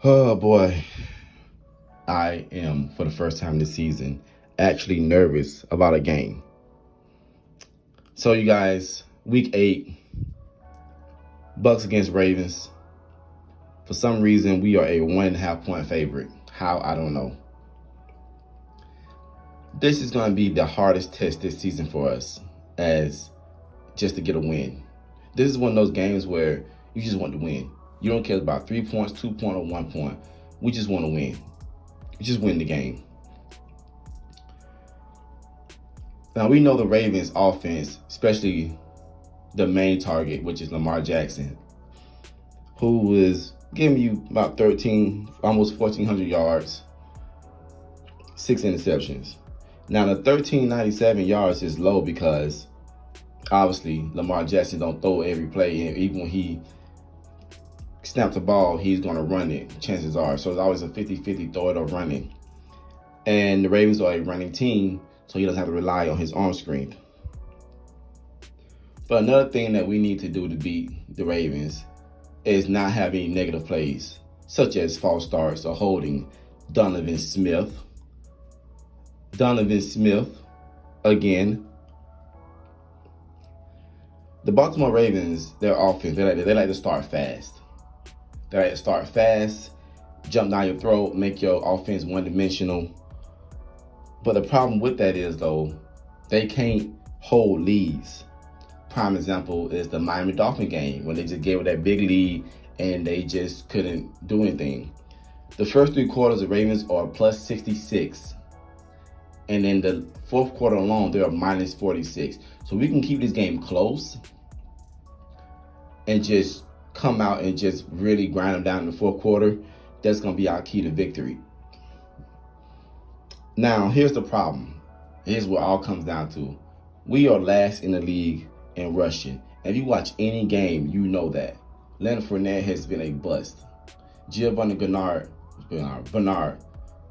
Oh boy, I am, for the first time this season, actually nervous about a game. So you guys, week 8, Bucs against Ravens. For some reason, we are a 1.5 point favorite. How, I don't know. This is going to be the hardest test this season for us, as just to get a win. This is one of those games where you just want to win. You don't care about 3 points, 2 points, or 1 point. We just want to win. Just win the game. Now, we know the Ravens offense, especially the main target, which is Lamar Jackson, who is giving you about 13, almost 1,400 yards, 6 interceptions. Now, the 1,397 yards is low because, obviously, Lamar Jackson don't throw every play, and even when he snaps the ball, he's going to run it, chances are. So it's always a 50-50 throw it or running. And the Ravens are a running team, so he doesn't have to rely on his arm strength. But another thing that we need to do to beat the Ravens is not have any negative plays, such as false starts or holding. Donovan Smith again. The Baltimore Ravens, their offense, they like to start fast. They like to start fast, jump down your throat, make your offense one-dimensional. But the problem with that is, though, they can't hold leads. Prime example is the Miami Dolphin game, when they just gave it that big lead and they just couldn't do anything. The first 3 quarters of Ravens are plus 66. And then the fourth quarter alone, they're minus 46. So we can keep this game close and just come out and just really grind them down in the fourth quarter. That's going to be our key to victory. Now, here's the problem. Here's what it all comes down to. We are last in the league in rushing. And if you watch any game, you know that. Leonard Fournette has been a bust. Giovanni Bernard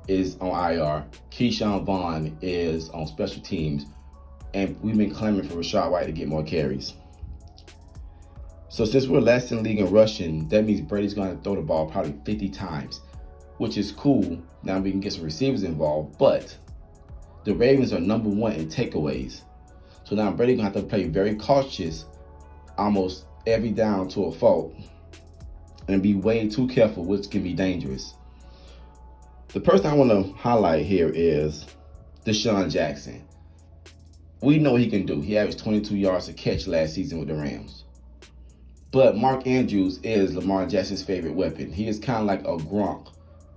is on IR. Keyshawn Vaughn is on special teams. And we've been clamoring for Rachaad White to get more carries. So since we're last in the league in rushing, that means Brady's going to throw the ball probably 50 times, which is cool. Now we can get some receivers involved, but the Ravens are number 1 in takeaways. So now Brady's going to have to play very cautious almost every down to a fault and be way too careful, which can be dangerous. The person I want to highlight here is Deshaun Jackson. We know what he can do. He averaged 22 yards a catch last season with the Rams. But Mark Andrews is Lamar Jackson's favorite weapon. He is kind of like a Gronk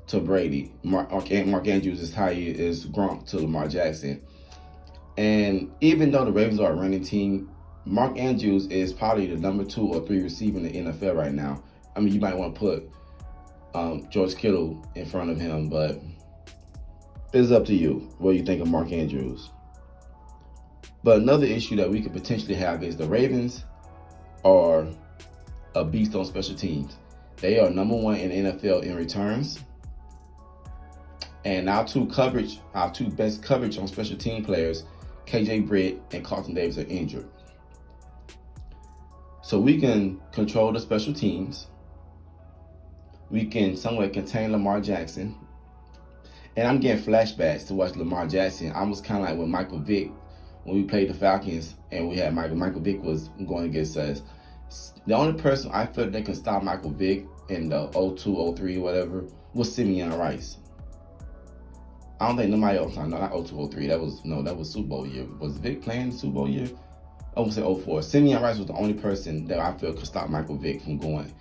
to Brady. Mark Andrews is how he is Gronk to Lamar Jackson. And even though the Ravens are a running team, Mark Andrews is probably the number 2 or 3 receiver in the NFL right now. I mean, you might want to put George Kittle in front of him, but it's up to you what you think of Mark Andrews. But another issue that we could potentially have is the Ravens are a beast on special teams. They are number 1 in the NFL in returns. And our two best coverage on special team players, KJ Britt and Carlton Davis, are injured. So we can control the special teams. We can somewhat contain Lamar Jackson. And I'm getting flashbacks to watch Lamar Jackson. I was kind of like with Michael Vick when we played the Falcons and we had Michael Vick was going against us. The only person I felt that could stop Michael Vick in the 02, 03, whatever, was Simeon Rice. I don't think nobody else, no, not 02, 03, that was Super Bowl year. Was Vick playing the Super Bowl year? I would say 04. Simeon Rice was the only person that I felt could stop Michael Vick from going,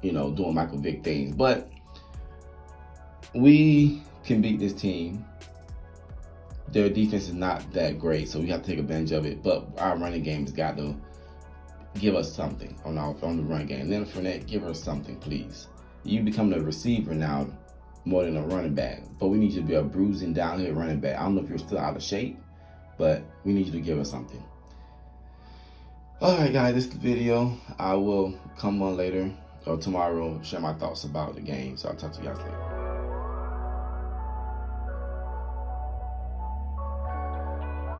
doing Michael Vick things. But we can beat this team. Their defense is not that great, so we have to take advantage of it. But our running game has got to give us something on the run game. Leonard Fournette, give us something, please. You become the receiver now more than a running back. But we need you to be a bruising downhill running back. I don't know if you're still out of shape, but we need you to give us something. All right, guys, this is the video. I will come on later or tomorrow, share my thoughts about the game. So I'll talk to you guys later.